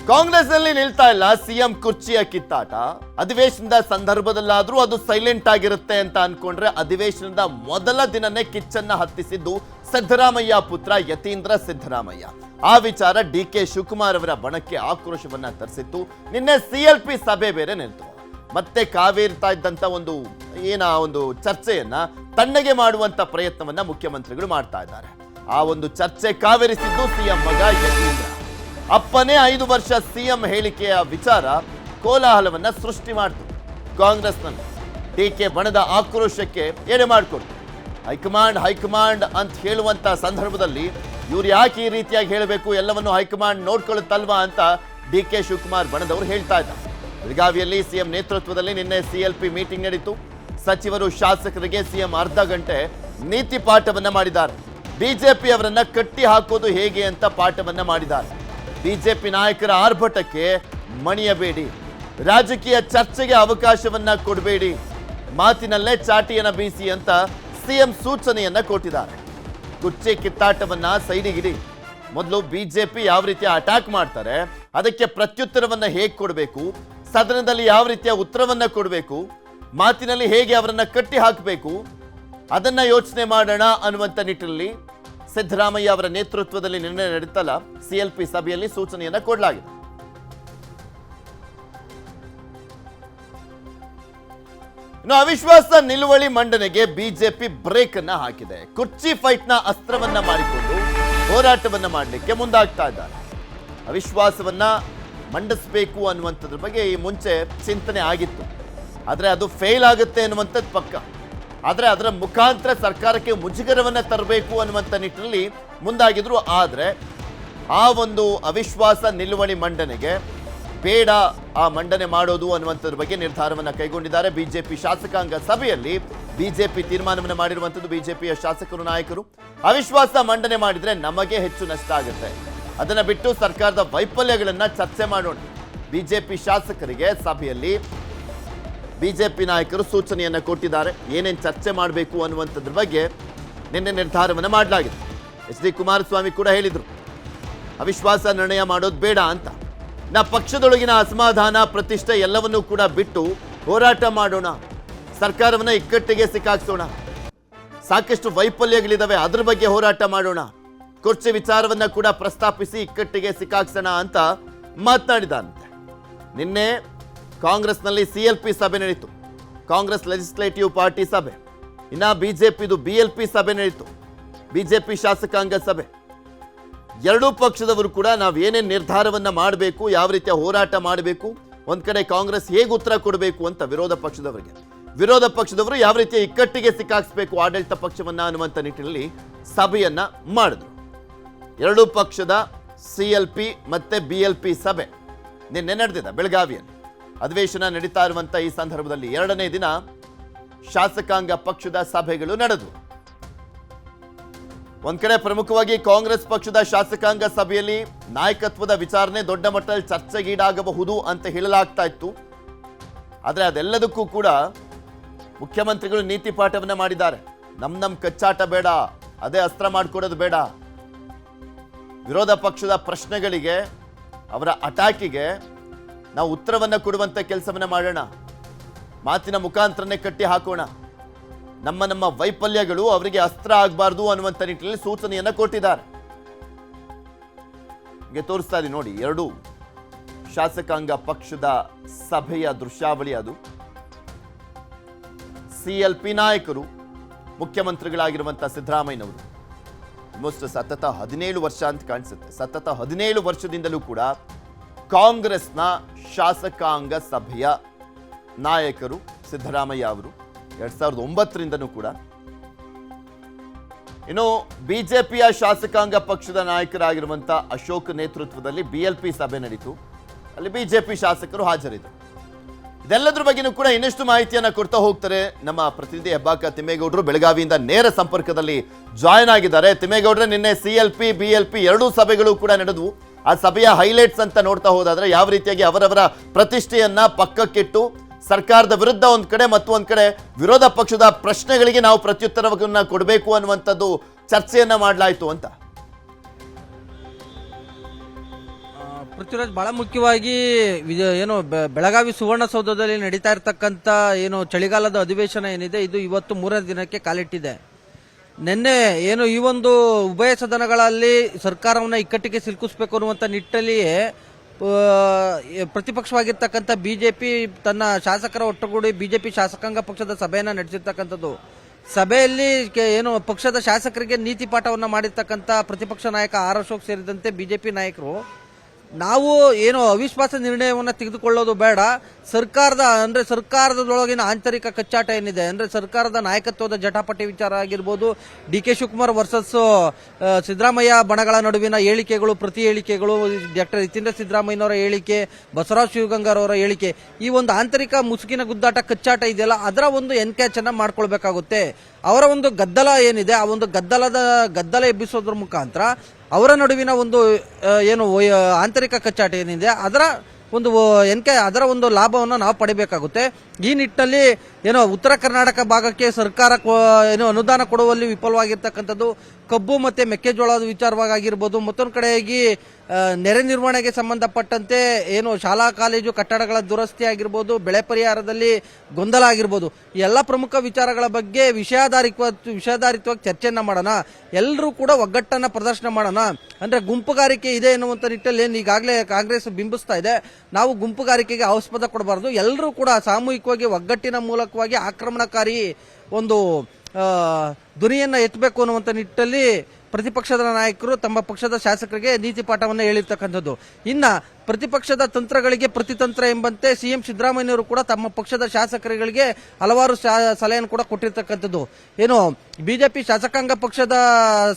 ಕಾಂಗ್ರೆಸ್ನಲ್ಲಿ ನಿಲ್ತಾ ಇಲ್ಲ ಸಿಎಂ ಕುರ್ಚಿಯ ಕಿತ್ತಾಟ. ಅಧಿವೇಶನದ ಸಂದರ್ಭದಲ್ಲಾದ್ರೂ ಅದು ಸೈಲೆಂಟ್ ಆಗಿರುತ್ತೆ ಅಂತ ಅನ್ಕೊಂಡ್ರೆ ಅಧಿವೇಶನದ ಮೊದಲ ದಿನನೇ ಕಿಚ್ಚನ್ನ ಹತ್ತಿಸಿದ್ದು ಸಿದ್ದರಾಮಯ್ಯ ಪುತ್ರ ಯತೀಂದ್ರ ಸಿದ್ದರಾಮಯ್ಯ. ಆ ವಿಚಾರ ಡಿ.ಕೆ. ಶಿವಕುಮಾರ್ ಅವರ ಬಣಕ್ಕೆ ಆಕ್ರೋಶವನ್ನ ತರಿಸಿತ್ತು. ನಿನ್ನೆ CLP ಸಭೆ ಬೇರೆ ನಿಂತು ಮತ್ತೆ ಕಾವೇರ್ತಾ ಇದ್ದಂತ ಒಂದು ಚರ್ಚೆಯನ್ನ ತಣ್ಣಗೆ ಮಾಡುವಂತ ಪ್ರಯತ್ನವನ್ನ ಮುಖ್ಯಮಂತ್ರಿಗಳು ಮಾಡ್ತಾ ಇದ್ದಾರೆ. ಆ ಒಂದು ಚರ್ಚೆ ಕಾವೇರಿಸಿದ್ದು ಸಿಎಂ ಮಗ ಯತೀಂದ್ರ. ಅಪ್ಪನೇ 5 ವರ್ಷ ಸಿಎಂ ಹೇಳಿಕೆಯ ವಿಚಾರ ಕೋಲಾಹಲವನ್ನ ಸೃಷ್ಟಿ ಮಾಡಿತು. ಕಾಂಗ್ರೆಸ್ನಲ್ಲಿ ಡಿ.ಕೆ. ಬಣದ ಆಕ್ರೋಶಕ್ಕೆ ಎಡೆ ಮಾಡಿಕೊಡ್ತು. ಹೈಕಮಾಂಡ್ ಅಂತ ಹೇಳುವಂತ ಸಂದರ್ಭದಲ್ಲಿ ಇವ್ರು ಯಾಕೆ ಈ ರೀತಿಯಾಗಿ ಹೇಳಬೇಕು, ಎಲ್ಲವನ್ನು ಹೈಕಮಾಂಡ್ ನೋಡ್ಕೊಳ್ಳುತ್ತಲ್ವಾ ಅಂತ ಡಿ.ಕೆ. ಶಿವಕುಮಾರ್ ಬಣದವರು ಹೇಳ್ತಾ ಇದ್ದಾರೆ. ಬೆಳಗಾವಿಯಲ್ಲಿ ಸಿಎಂ ನೇತೃತ್ವದಲ್ಲಿ ನಿನ್ನೆ CLP ಮೀಟಿಂಗ್ ನಡೆಯಿತು. ಸಚಿವರು ಶಾಸಕರಿಗೆ ಸಿಎಂ ಅರ್ಧ ಗಂಟೆ ನೀತಿ ಪಾಠವನ್ನ ಮಾಡಿದ್ದಾರೆ. ಬಿಜೆಪಿ ಅವರನ್ನ ಕಟ್ಟಿ ಹಾಕೋದು ಹೇಗೆ ಅಂತ ಪಾಠವನ್ನ ಮಾಡಿದ್ದಾರೆ. ಬಿಜೆಪಿ ನಾಯಕರ ಆರ್ಭಟಕ್ಕೆ ಮಣಿಯಬೇಡಿ, ರಾಜಕೀಯ ಚರ್ಚೆಗೆ ಅವಕಾಶವನ್ನ ಕೊಡಬೇಡಿ, ಮಾತಿನಲ್ಲೇ ಚಾಟಿಯನ್ನ ಬೀಸಿ ಅಂತ ಸಿಎಂ ಸೂಚನೆಯನ್ನ ಕೊಟ್ಟಿದ್ದಾರೆ. ಕುರ್ಚಿ ಕಿತ್ತಾಟವನ್ನ ಸೈಡಿಗಿಡಿ. ಮೊದಲು ಬಿಜೆಪಿ ಯಾವ ರೀತಿಯ ಅಟ್ಯಾಕ್ ಮಾಡ್ತಾರೆ, ಅದಕ್ಕೆ ಪ್ರತ್ಯುತ್ತರವನ್ನ ಹೇಗೆ ಕೊಡಬೇಕು, ಸದನದಲ್ಲಿ ಯಾವ ರೀತಿಯ ಉತ್ತರವನ್ನ ಕೊಡಬೇಕು, ಮಾತಿನಲ್ಲಿ ಹೇಗೆ ಅವರನ್ನ ಕಟ್ಟಿ ಹಾಕಬೇಕು, ಅದನ್ನ ಯೋಚನೆ ಮಾಡೋಣ ಅನ್ನುವಂಥ ನಿಟ್ಟಿನಲ್ಲಿ ಸಿದ್ದರಾಮಯ್ಯ ಅವರ ನೇತೃತ್ವದಲ್ಲಿ ನಿನ್ನೆ ನಡೆಯುತ್ತಲ್ಲ CLP ಸಭೆಯಲ್ಲಿ ಸೂಚನೆಯನ್ನ ಕೊಡಲಾಗಿದೆ. ಇನ್ನು ಅವಿಶ್ವಾಸ ನಿಲುವಳಿ ಮಂಡನೆಗೆ ಬಿಜೆಪಿ ಬ್ರೇಕ್ ಅನ್ನ ಹಾಕಿದೆ. ಕುರ್ಚಿ ಫೈಟ್ ನ ಅಸ್ತ್ರವನ್ನ ಮಾಡಿಕೊಂಡು ಹೋರಾಟವನ್ನ ಮಾಡಲಿಕ್ಕೆ ಮುಂದಾಗ್ತಾ ಇದ್ದಾರೆ. ಅವಿಶ್ವಾಸವನ್ನ ಮಂಡಿಸಬೇಕು ಅನ್ನುವಂಥದ್ರ ಬಗ್ಗೆ ಈ ಮುಂಚೆ ಚಿಂತನೆ ಆಗಿತ್ತು. ಆದರೆ ಅದು ಫೇಲ್ ಆಗುತ್ತೆ ಅನ್ನುವಂಥದ್ದು ಪಕ್ಕ. ಆದರೆ ಅದರ ಮುಖಾಂತರ ಸರ್ಕಾರಕ್ಕೆ ಮುಜುಗರವನ್ನು ತರಬೇಕು ಅನ್ನುವಂಥ ನಿಟ್ಟಿನಲ್ಲಿ ಮುಂದಾಗಿದ್ರು. ಆದರೆ ಆ ಒಂದು ಅವಿಶ್ವಾಸ ನಿಲುವಳಿ ಮಂಡನೆಗೆ ಬೇಡ ಆ ಮಂಡನೆ ಮಾಡೋದು ಅನ್ನುವಂಥದ್ರ ಬಗ್ಗೆ ನಿರ್ಧಾರವನ್ನು ಕೈಗೊಂಡಿದ್ದಾರೆ. ಬಿಜೆಪಿ ಶಾಸಕಾಂಗ ಸಭೆಯಲ್ಲಿ ಬಿಜೆಪಿ ತೀರ್ಮಾನವನ್ನು ಮಾಡಿರುವಂಥದ್ದು. ಬಿಜೆಪಿಯ ಶಾಸಕರು ನಾಯಕರು ಅವಿಶ್ವಾಸ ಮಂಡನೆ ಮಾಡಿದರೆ ನಮಗೆ ಹೆಚ್ಚು ನಷ್ಟ ಆಗುತ್ತೆ, ಅದನ್ನು ಬಿಟ್ಟು ಸರ್ಕಾರದ ವೈಫಲ್ಯಗಳನ್ನು ಚರ್ಚೆ ಮಾಡೋಣ. ಬಿಜೆಪಿ ಶಾಸಕರಿಗೆ ಸಭೆಯಲ್ಲಿ ಬಿಜೆಪಿ ನಾಯಕರು ಸೂಚನೆಯನ್ನು ಕೊಟ್ಟಿದ್ದಾರೆ. ಏನೇನು ಚರ್ಚೆ ಮಾಡಬೇಕು ಅನ್ನುವಂಥದ್ರ ಬಗ್ಗೆ ನಿನ್ನೆ ನಿರ್ಧಾರವನ್ನು ಮಾಡಲಾಗಿದೆ. HD ಕುಮಾರಸ್ವಾಮಿ ಕೂಡ ಹೇಳಿದರು ಅವಿಶ್ವಾಸ ನಿರ್ಣಯ ಮಾಡೋದು ಬೇಡ ಅಂತ. ಪಕ್ಷದೊಳಗಿನ ಅಸಮಾಧಾನ, ಪ್ರತಿಷ್ಠೆ ಎಲ್ಲವನ್ನೂ ಕೂಡ ಬಿಟ್ಟು ಹೋರಾಟ ಮಾಡೋಣ, ಸರ್ಕಾರವನ್ನು ಇಕ್ಕಟ್ಟಿಗೆ ಸಿಕ್ಕಾಕ್ಸೋಣ, ಸಾಕಷ್ಟು ವೈಫಲ್ಯಗಳಿದ್ದಾವೆ ಅದ್ರ ಬಗ್ಗೆ ಹೋರಾಟ ಮಾಡೋಣ, ಕುರ್ಚಿ ವಿಚಾರವನ್ನ ಕೂಡ ಪ್ರಸ್ತಾಪಿಸಿ ಇಕ್ಕಟ್ಟಿಗೆ ಸಿಕ್ಕಾಕ್ಸೋಣ ಅಂತ ಮಾತನಾಡಿದಂತೆ. ನಿನ್ನೆ ಕಾಂಗ್ರೆಸ್ನಲ್ಲಿ CLP ಸಭೆ ನಡೆಯಿತು. ಕಾಂಗ್ರೆಸ್ ಲೆಜಿಸ್ಲೇಟಿವ್ ಪಾರ್ಟಿ ಸಭೆ. ಇನ್ನ ಬಿಜೆಪಿದು BLP ಸಭೆ ನಡೆಯಿತು. ಬಿಜೆಪಿ ಶಾಸಕಾಂಗ ಸಭೆ. ಎರಡೂ ಪಕ್ಷದವರು ಕೂಡ ನಾವು ಏನೇನು ನಿರ್ಧಾರವನ್ನ ಮಾಡಬೇಕು, ಯಾವ ರೀತಿಯ ಹೋರಾಟ ಮಾಡಬೇಕು, ಒಂದ್ ಕಡೆ ಕಾಂಗ್ರೆಸ್ ಹೇಗೆ ಉತ್ತರ ಕೊಡಬೇಕು ಅಂತ ವಿರೋಧ ಪಕ್ಷದವರು ಯಾವ ರೀತಿಯ ಇಕ್ಕಟ್ಟಿಗೆ ಸಿಕ್ಕಾಕ್ಸ್ಬೇಕು ಆಡಳಿತ ಪಕ್ಷವನ್ನ ಅನ್ನುವಂಥ ನಿಟ್ಟಿನಲ್ಲಿ ಸಭೆಯನ್ನ ಮಾಡಿದ್ರು. ಎರಡೂ ಪಕ್ಷದ CLP ಮತ್ತೆ BLP ಸಭೆ ನಿನ್ನೆ ನಡೆದಿದೆ ಬೆಳಗಾವಿಯಲ್ಲಿ. ಅಧಿವೇಶನ ನಡೀತಾ ಇರುವಂತ ಈ ಸಂದರ್ಭದಲ್ಲಿ 2ನೇ ದಿನ ಶಾಸಕಾಂಗ ಪಕ್ಷದ ಸಭೆಗಳು ನಡೆದವು. ಒಂದ್ ಕಡೆ ಪ್ರಮುಖವಾಗಿ ಕಾಂಗ್ರೆಸ್ ಪಕ್ಷದ ಶಾಸಕಾಂಗ ಸಭೆಯಲ್ಲಿ ನಾಯಕತ್ವದ ವಿಚಾರಣೆ ದೊಡ್ಡ ಮಟ್ಟದಲ್ಲಿ ಚರ್ಚೆಗೀಡಾಗಬಹುದು ಅಂತ ಹೇಳಲಾಗ್ತಾ ಇತ್ತು. ಆದರೆ ಅದೆಲ್ಲದಕ್ಕೂ ಕೂಡ ಮುಖ್ಯಮಂತ್ರಿಗಳು ನೀತಿ ಪಾಠವನ್ನ ಮಾಡಿದ್ದಾರೆ. ನಮ್ ಕಚ್ಚಾಟ ಬೇಡ, ಅದೇ ಅಸ್ತ್ರ ಮಾಡಿಕೊಡೋದು ಬೇಡ, ವಿರೋಧ ಪಕ್ಷದ ಪ್ರಶ್ನೆಗಳಿಗೆ, ಅವರ ಅಟ್ಯಾಕಿಗೆ ನಾವು ಉತ್ತರವನ್ನ ಕೊಡುವಂತ ಕೆಲಸವನ್ನ ಮಾಡೋಣ, ಮಾತಿನ ಮುಖಾಂತರನೇ ಕಟ್ಟಿ ಹಾಕೋಣ, ನಮ್ಮ ವೈಫಲ್ಯಗಳು ಅವರಿಗೆ ಅಸ್ತ್ರ ಆಗಬಾರ್ದು ಅನ್ನುವಂಥ ನಿಟ್ಟಿನಲ್ಲಿ ಸೂಚನೆಯನ್ನ ಕೊಟ್ಟಿದ್ದಾರೆ. ಹೀಗೆ ತೋರಿಸ್ತಾ ಇದೆ ನೋಡಿ, ಎರಡು ಶಾಸಕಾಂಗ ಪಕ್ಷದ ಸಭೆಯ ದೃಶ್ಯಾವಳಿ ಅದು. CLP ನಾಯಕರು, ಮುಖ್ಯಮಂತ್ರಿಗಳಾಗಿರುವಂಥ ಸಿದ್ದರಾಮಯ್ಯನವರು ಆಲ್ಮೋಸ್ಟ್ ಸತತ 17 ವರ್ಷ ಅಂತ ಕಾಣಿಸುತ್ತೆ. ಸತತ 17 ವರ್ಷದಿಂದಲೂ ಕೂಡ ಕಾಂಗ್ರೆಸ್ನ ಶಾಸಕಾಂಗ ಸಭೆಯ ನಾಯಕರು ಸಿದ್ದರಾಮಯ್ಯ ಅವರು 2009ರಿಂದನೂ ಕೂಡ. ಇನ್ನು ಬಿಜೆಪಿಯ ಶಾಸಕಾಂಗ ಪಕ್ಷದ ನಾಯಕರಾಗಿರುವಂಥ ಅಶೋಕ್ ನೇತೃತ್ವದಲ್ಲಿ BLP ಸಭೆ ನಡೀತು. ಅಲ್ಲಿ ಬಿಜೆಪಿ ಶಾಸಕರು ಹಾಜರಿದ್ದರು. ಇದೆಲ್ಲದ್ರ ಬಗ್ಗೆನೂ ಕೂಡ ಇನ್ನಷ್ಟು ಮಾಹಿತಿಯನ್ನು ಕೊಡ್ತಾ ಹೋಗ್ತಾರೆ ನಮ್ಮ ಪ್ರತಿನಿಧಿ ಹೆಬ್ಬಾಕ ತಿಮ್ಮೇಗೌಡರು. ಬೆಳಗಾವಿಯಿಂದ ನೇರ ಸಂಪರ್ಕದಲ್ಲಿ ಜಾಯ್ನ್ ಆಗಿದ್ದಾರೆ. ತಿಮ್ಮೇಗೌಡರೆ, ನಿನ್ನೆ CLP BLP ಎರಡೂ ಸಭೆಗಳು ಕೂಡ ನಡೆದವು. ಆ ಸಭೆಯ ಹೈಲೈಟ್ಸ್ ಅಂತ ನೋಡ್ತಾ ಹೋದಾದ್ರೆ ಯಾವ ರೀತಿಯಾಗಿ ಅವರವರ ಪ್ರತಿಷ್ಠೆಯನ್ನ ಪಕ್ಕಕ್ಕಿಟ್ಟು ಸರ್ಕಾರದ ವಿರುದ್ಧ ಒಂದ್ ಕಡೆ ಮತ್ತು ಒಂದ್ ಕಡೆ ವಿರೋಧ ಪಕ್ಷದ ಪ್ರಶ್ನೆಗಳಿಗೆ ನಾವು ಪ್ರತ್ಯುತ್ತರವನ್ನ ಕೊಡಬೇಕು ಅನ್ನುವಂಥದ್ದು ಚರ್ಚೆಯನ್ನ ಮಾಡಲಾಯಿತು ಅಂತ. ಪೃಥ್ವಿರಾಜ್, ಬಹಳ ಮುಖ್ಯವಾಗಿ ಏನು ಬೆಳಗಾವಿ ಸುವರ್ಣಸೌಧದಲ್ಲಿ ನಡೀತಾ ಇರತಕ್ಕಂತ ಏನು ಚಳಿಗಾಲದ ಅಧಿವೇಶನ ಏನಿದೆ, ಇದು ಇವತ್ತು 3ನೇ ದಿನಕ್ಕೆ ಕಾಲಿಟ್ಟಿದೆ. ನಿನ್ನೆ ಏನು ಈ ಒಂದು ಉಭಯ ಸದನಗಳಲ್ಲಿ ಸರ್ಕಾರವನ್ನ ಇಕ್ಕಟ್ಟಿಗೆ ಸಿಲುಕಿಸಬೇಕು ಅನ್ನುವಂತ ನಿಟ್ಟಲ್ಲಿಯೇ ಪ್ರತಿಪಕ್ಷವಾಗಿರ್ತಕ್ಕಂಥ ಬಿಜೆಪಿ ತನ್ನ ಶಾಸಕರ ಒಟ್ಟುಗೂಡಿ ಬಿಜೆಪಿ ಶಾಸಕಾಂಗ ಪಕ್ಷದ ಸಭೆಯನ್ನ ನಡೆಸಿರ್ತಕ್ಕಂಥದ್ದು. ಸಭೆಯಲ್ಲಿ ಏನು ಪಕ್ಷದ ಶಾಸಕರಿಗೆ ನೀತಿ ಪಾಠವನ್ನ ಮಾಡಿರ್ತಕ್ಕಂಥ ಪ್ರತಿಪಕ್ಷ ನಾಯಕ ಆರ್ ಅಶೋಕ್ ಸೇರಿದಂತೆ ಬಿಜೆಪಿ ನಾಯಕರು, ನಾವು ಏನು ಅವಿಶ್ವಾಸ ನಿರ್ಣಯವನ್ನು ತೆಗೆದುಕೊಳ್ಳೋದು ಬೇಡ, ಸರ್ಕಾರದೊಳಗಿನ ಆಂತರಿಕ ಕಚ್ಚಾಟ ಏನಿದೆ ಅಂದ್ರೆ ಸರ್ಕಾರದ ನಾಯಕತ್ವದ ಜಟಾಪಟಿ ವಿಚಾರ ಆಗಿರ್ಬೋದು, ಡಿ.ಕೆ. ಶಿವಕುಮಾರ್ ವರ್ಸಸ್ ಸಿದ್ದರಾಮಯ್ಯ ಬಣಗಳ ನಡುವಿನ ಹೇಳಿಕೆಗಳು, ಪ್ರತಿ ಹೇಳಿಕೆಗಳು, ಡಾಕ್ಟರ್ ನಿತೀಂದ್ರ ಸಿದ್ದರಾಮಯ್ಯನವರ ಹೇಳಿಕೆ, ಬಸವರಾಜ ಶಿವಗಂಗಾರ್ ಅವರ ಹೇಳಿಕೆ, ಈ ಒಂದು ಆಂತರಿಕ ಮುಸುಕಿನ ಗುದ್ದಾಟ ಕಚ್ಚಾಟ ಇದೆಯಲ್ಲ, ಅದರ ಒಂದು ಎನ್ಕ್ಯಾಚ್ ಅನ್ನ ಮಾಡ್ಕೊಳ್ಬೇಕಾಗುತ್ತೆ. ಅವರ ಒಂದು ಗದ್ದಲ ಏನಿದೆ, ಆ ಒಂದು ಗದ್ದಲ ಎಬ್ಬಿಸೋದ್ರ ಮುಖಾಂತರ ಅವರ ನಡುವಿನ ಒಂದು ಏನು ಆಂತರಿಕ ಕಚ್ಚಾಟ ಏನಿದೆ ಅದರ ಒಂದು ಲಾಭವನ್ನು ನಾವು ಪಡಿಬೇಕಾಗುತ್ತೆ. ಈ ನಿಟ್ಟಿನಲ್ಲಿ ಏನೋ ಉತ್ತರ ಕರ್ನಾಟಕ ಭಾಗಕ್ಕೆ ಸರ್ಕಾರ ಏನು ಅನುದಾನ ಕೊಡುವಲ್ಲಿ ವಿಫಲವಾಗಿರ್ತಕ್ಕಂಥದ್ದು, ಕಬ್ಬು ಮತ್ತೆ ಮೆಕ್ಕೆಜೋಳದ ವಿಚಾರವಾಗಿರ್ಬೋದು, ಮತ್ತೊಂದು ಕಡೆಯಾಗಿ ನೆರೆ ನಿರ್ವಹಣೆಗೆ ಸಂಬಂಧಪಟ್ಟಂತೆ ಏನು ಶಾಲಾ ಕಾಲೇಜು ಕಟ್ಟಡಗಳ ದುರಸ್ತಿ ಆಗಿರ್ಬೋದು, ಬೆಳೆ ಪರಿಹಾರದಲ್ಲಿ ಗೊಂದಲ ಆಗಿರ್ಬೋದು, ಈ ಎಲ್ಲ ಪ್ರಮುಖ ವಿಚಾರಗಳ ಬಗ್ಗೆ ವಿಷಯಾಧಾರಿತವಾಗಿ ಚರ್ಚೆಯನ್ನ ಮಾಡೋಣ. ಎಲ್ಲರೂ ಕೂಡ ಒಗ್ಗಟ್ಟನ್ನ ಪ್ರದರ್ಶನ ಮಾಡೋಣ. ಅಂದ್ರೆ ಗುಂಪುಗಾರಿಕೆ ಇದೆ ಎನ್ನುವಂತ ನಿಟ್ಟಲ್ಲಿ ಈಗಾಗಲೇ ಕಾಂಗ್ರೆಸ್ ಬಿಂಬಿಸ್ತಾ ಇದೆ. ನಾವು ಗುಂಪುಗಾರಿಕೆಗೆ ಆಸ್ಪದ ಕೊಡಬಾರದು, ಎಲ್ಲರೂ ಕೂಡ ಸಾಮೂಹಿಕವಾಗಿ ಒಗ್ಗಟ್ಟಿನ ಮೂಲಕವಾಗಿ ಆಕ್ರಮಣಕಾರಿ ಒಂದು ಧ್ವನಿಯನ್ನ ಎತ್ತಬೇಕು ಅನ್ನುವಂತ ನಿಟ್ಟಲ್ಲಿ ಪ್ರತಿಪಕ್ಷದ ನಾಯಕರು ತಮ್ಮ ಪಕ್ಷದ ಶಾಸಕರಿಗೆ ನೀತಿ ಪಾಠವನ್ನು ಹೇಳಿರ್ತಕ್ಕಂಥದ್ದು. ಇನ್ನ ಪ್ರತಿಪಕ್ಷದ ತಂತ್ರಗಳಿಗೆ ಪ್ರತಿತಂತ್ರ ಎಂಬಂತೆ ಸಿಎಂ ಸಿದ್ದರಾಮಯ್ಯನವರು ಕೂಡ ತಮ್ಮ ಪಕ್ಷದ ಶಾಸಕರುಗಳಿಗೆ ಹಲವಾರು ಸಲಹೆಯನ್ನು ಕೂಡ ಕೊಟ್ಟಿರ್ತಕ್ಕಂಥದ್ದು. ಏನು ಬಿಜೆಪಿ ಶಾಸಕಾಂಗ ಪಕ್ಷದ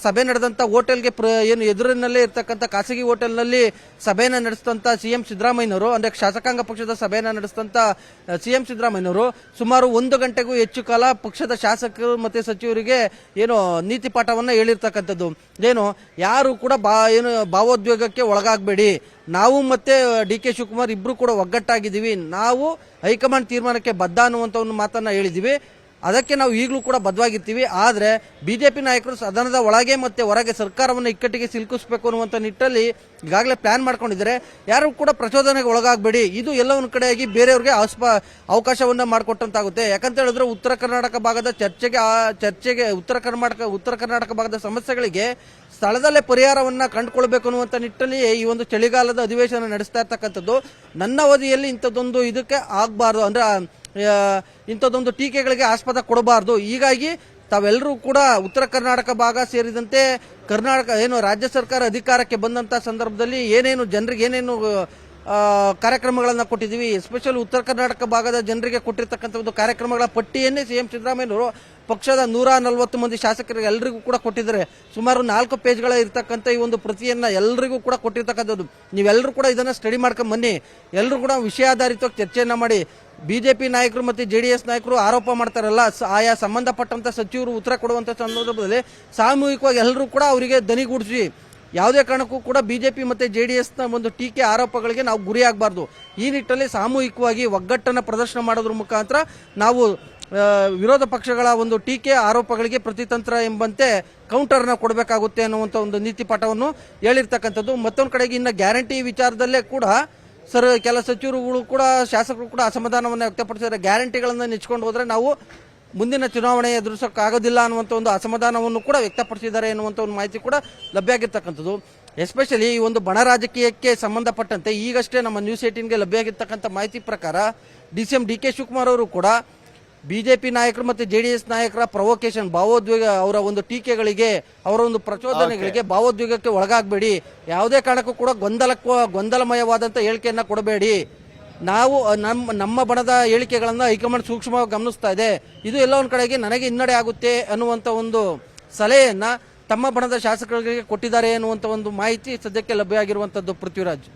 ಸಭೆ ನಡೆದಂತ ಹೋಟೆಲ್ಗೆ ಏನು ಎದುರಿನಲ್ಲೇ ಇರ್ತಕ್ಕಂಥ ಖಾಸಗಿ ಹೋಟೆಲ್ನಲ್ಲಿ ಸಭೆಯನ್ನ ನಡೆಸಿದಂತ ಸಿಎಂ ಸಿದ್ದರಾಮಯ್ಯನವರು, ಅಂದ್ರೆ ಶಾಸಕಾಂಗ ಪಕ್ಷದ ಸಭೆಯನ್ನ ನಡೆಸಿದಂತ ಸಿಎಂ ಸಿದ್ದರಾಮಯ್ಯನವರು ಸುಮಾರು 1 ಗಂಟೆಗೂ ಹೆಚ್ಚು ಕಾಲ ಪಕ್ಷದ ಶಾಸಕರು ಮತ್ತೆ ಸಚಿವರಿಗೆ ಏನು ನೀತಿ ಪಾಠವನ್ನ ಹೇಳಿರ್ತಕ್ಕಂಥದ್ದು. ಏನು ಯಾರು ಕೂಡ ಭಾವೋದ್ವೇಗಕ್ಕೆ ಒಳಗಾಗಬೇಡಿ, ನಾವು ಮತ್ತೆ ಡಿ.ಕೆ. ಶಿವಕುಮಾರ್ ಇಬ್ರು ಕೂಡ ಒಗ್ಗಟ್ಟಾಗಿದ್ದೀವಿ, ನಾವು ಹೈಕಮಾಂಡ್ ತೀರ್ಮಾನಕ್ಕೆ ಬದ್ಧ ಅನ್ನುವಂತ ಒಂದು ಮಾತನ್ನ ಹೇಳಿದೀವಿ, ಅದಕ್ಕೆ ನಾವು ಈಗಲೂ ಕೂಡ ಬದ್ಧವಾಗಿರ್ತೀವಿ. ಆದ್ರೆ ಬಿಜೆಪಿ ನಾಯಕರು ಸದನದ ಒಳಗೆ ಮತ್ತೆ ಹೊರಗೆ ಸರ್ಕಾರವನ್ನು ಇಕ್ಕಟ್ಟಿಗೆ ಸಿಲುಕಿಸಬೇಕು ಅನ್ನುವಂತ ನಿಟ್ಟಲ್ಲಿ ಈಗಾಗಲೇ ಪ್ಲಾನ್ ಮಾಡ್ಕೊಂಡಿದ್ದಾರೆ. ಯಾರು ಕೂಡ ಪ್ರಚೋದನೆಗೆ ಒಳಗಾಗಬೇಡಿ, ಇದು ಎಲ್ಲ ಒಂದು ಕಡೆಯಾಗಿ ಬೇರೆಯವ್ರಿಗೆ ಅವಕಾಶವನ್ನ ಮಾಡಿಕೊಟ್ಟಂತಾಗುತ್ತೆ. ಯಾಕಂತ ಹೇಳಿದ್ರೆ ಉತ್ತರ ಕರ್ನಾಟಕ ಭಾಗದ ಚರ್ಚೆಗೆ ಉತ್ತರ ಕರ್ನಾಟಕ ಭಾಗದ ಸಮಸ್ಯೆಗಳಿಗೆ ಸ್ಥಳದಲ್ಲೇ ಪರಿಹಾರವನ್ನ ಕಂಡುಕೊಳ್ಬೇಕು ಅನ್ನುವಂತ ನಿಟ್ಟಲ್ಲಿ ಈ ಒಂದು ಚಳಿಗಾಲದ ಅಧಿವೇಶನ ನಡೆಸ್ತಾ ಇರ್ತಕ್ಕಂಥದ್ದು. ನನ್ನ ಅವಧಿಯಲ್ಲಿ ಇಂಥದ್ದೊಂದು ಇದಕ್ಕೆ ಆಗಬಾರ್ದು, ಅಂದ್ರೆ ಇಂಥದ್ದೊಂದು ಟೀಕೆಗಳಿಗೆ ಆಸ್ಪದ ಕೊಡಬಾರದು. ಹೀಗಾಗಿ ತಾವೆಲ್ಲರೂ ಕೂಡ ಉತ್ತರ ಕರ್ನಾಟಕ ಭಾಗ ಸೇರಿದಂತೆ ರಾಜ್ಯ ಸರ್ಕಾರ ಅಧಿಕಾರಕ್ಕೆ ಬಂದಂತ ಸಂದರ್ಭದಲ್ಲಿ ಜನರಿಗೆ ಏನೇನು ಕಾರ್ಯಕ್ರಮಗಳನ್ನ ಕೊಟ್ಟಿದ್ದೀವಿ, ಎಸ್ಪೆಷಲಿ ಉತ್ತರ ಕರ್ನಾಟಕ ಭಾಗದ ಜನರಿಗೆ ಕೊಟ್ಟಿರ್ತಕ್ಕಂಥ ಒಂದು ಕಾರ್ಯಕ್ರಮಗಳ ಪಟ್ಟಿಯನ್ನೇ ಸಿಎಂ ಸಿದ್ದರಾಮಯ್ಯನವರು ಪಕ್ಷದ 140 ಮಂದಿ ಶಾಸಕರಿಗೆ ಎಲ್ಲರಿಗೂ ಕೂಡ ಕೊಟ್ಟಿದ್ದಾರೆ. ಸುಮಾರು 4 ಪೇಜ್ಗಳ ಇರ್ತಕ್ಕಂಥ ಈ ಒಂದು ಪ್ರತಿಯನ್ನ ಎಲ್ಲರಿಗೂ ಕೂಡ ಕೊಟ್ಟಿರ್ತಕ್ಕಂಥದ್ದು. ನೀವೆಲ್ಲರೂ ಕೂಡ ಇದನ್ನ ಸ್ಟಡಿ ಮಾಡ್ಕೊಂಡ್ ಬನ್ನಿ, ಎಲ್ಲರೂ ಕೂಡ ವಿಷಯಾಧಾರಿತವಾಗಿ ಚರ್ಚೆಯನ್ನ ಮಾಡಿ. ಬಿಜೆಪಿ ನಾಯಕರು ಮತ್ತೆ ಜೆಡಿಎಸ್ ನಾಯಕರು ಆರೋಪ ಮಾಡ್ತಾರಲ್ಲ, ಆಯಾ ಸಂಬಂಧಪಟ್ಟಂತ ಸಚಿವರು ಉತ್ತರ ಕೊಡುವಂತ ಸಂದರ್ಭದಲ್ಲಿ ಸಾಮೂಹಿಕವಾಗಿ ಎಲ್ಲರೂ ಕೂಡ ಅವರಿಗೆ ದನಿಗೂಡಿಸಿ ಯಾವುದೇ ಕಾರಣಕ್ಕೂ ಕೂಡ ಬಿಜೆಪಿ ಮತ್ತೆ ಜೆಡಿಎಸ್ ನ ಒಂದು ಟೀಕೆ ಆರೋಪಗಳಿಗೆ ನಾವು ಗುರಿಯಾಗಬಾರ್ದು. ಈ ನಿಟ್ಟಿನಲ್ಲಿ ಸಾಮೂಹಿಕವಾಗಿ ಒಗ್ಗಟ್ಟನ್ನು ಪ್ರದರ್ಶನ ಮಾಡೋದ್ರ ಮುಖಾಂತರ ನಾವು ವಿರೋಧ ಪಕ್ಷಗಳ ಒಂದು ಟೀಕೆ ಆರೋಪಗಳಿಗೆ ಪ್ರತಿತಂತ್ರ ಎಂಬಂತೆ ಕೌಂಟರ್ನ ಕೊಡಬೇಕಾಗುತ್ತೆ ಅನ್ನುವಂಥ ಒಂದು ನೀತಿ ಪಾಠವನ್ನು ಹೇಳಿರ್ತಕ್ಕಂಥದ್ದು. ಮತ್ತೊಂದು ಕಡೆಗೆ ಇನ್ನು ಗ್ಯಾರಂಟಿ ವಿಚಾರದಲ್ಲೇ ಕೂಡ ಕೆಲ ಸಚಿವರುಗಳು ಕೂಡ ಶಾಸಕರು ಕೂಡ ಅಸಮಾಧಾನವನ್ನು ವ್ಯಕ್ತಪಡಿಸಿದ್ದಾರೆ. ಗ್ಯಾರಂಟಿಗಳನ್ನು ನೆಚ್ಕೊಂಡು ಹೋದ್ರೆ ನಾವು ಮುಂದಿನ ಚುನಾವಣೆ ಎದುರಿಸೋಕ್ಕಾಗೋದಿಲ್ಲ ಅನ್ನುವಂಥ ಒಂದು ಅಸಮಾಧಾನವನ್ನು ಕೂಡ ವ್ಯಕ್ತಪಡಿಸಿದ್ದಾರೆ ಎನ್ನುವಂಥ ಒಂದು ಮಾಹಿತಿ ಕೂಡ ಲಭ್ಯ ಆಗಿರ್ತಕ್ಕಂಥದ್ದು. ಎಸ್ಪೆಷಲಿ ಈ ಒಂದು ಬಣ ರಾಜಕೀಯಕ್ಕೆ ಸಂಬಂಧಪಟ್ಟಂತೆ ಈಗಷ್ಟೇ ನಮ್ಮ ನ್ಯೂಸ್ 18ಗೆ ಲಭ್ಯ ಆಗಿರ್ತಕ್ಕಂಥ ಮಾಹಿತಿ ಪ್ರಕಾರ ಸಿಎಂ ಡಿ.ಕೆ. ಶಿವಕುಮಾರ್ ಅವರು ಕೂಡ ಬಿಜೆಪಿ ನಾಯಕರು ಮತ್ತೆ ಜೆಡಿಎಸ್ ನಾಯಕರ ಪ್ರವೋಕೇಶನ್, ಭಾವೋದ್ವೇಗ, ಅವರ ಒಂದು ಟೀಕೆಗಳಿಗೆ, ಅವರ ಒಂದು ಪ್ರಚೋದನೆಗಳಿಗೆ ಭಾವೋದ್ವೇಗಕ್ಕೆ ಒಳಗಾಗಬೇಡಿ, ಯಾವುದೇ ಕಾರಣಕ್ಕೂ ಕೂಡ ಗೊಂದಲಮಯವಾದಂತ ಹೇಳಿಕೆಯನ್ನ ಕೊಡಬೇಡಿ, ನಾವು ನಮ್ಮ ಬಣದ ಹೇಳಿಕೆಗಳನ್ನ ಹೈಕಮಾಂಡ್ ಸೂಕ್ಷ್ಮವಾಗಿ ಗಮನಿಸ್ತಾ ಇದೆ, ಇದು ಎಲ್ಲ ಒಂದ್ ಕಡೆಗೆ ನನಗೆ ಹಿನ್ನಡೆ ಆಗುತ್ತೆ ಅನ್ನುವಂತ ಒಂದು ಸಲಹೆಯನ್ನ ತಮ್ಮ ಬಣದ ಶಾಸಕರಿಗೆ ಕೊಟ್ಟಿದ್ದಾರೆ ಅನ್ನುವಂತ ಒಂದು ಮಾಹಿತಿ ಸದ್ಯಕ್ಕೆ ಲಭ್ಯ ಆಗಿರುವಂತದ್ದು. ಪೃಥ್ವಿರಾಜ್.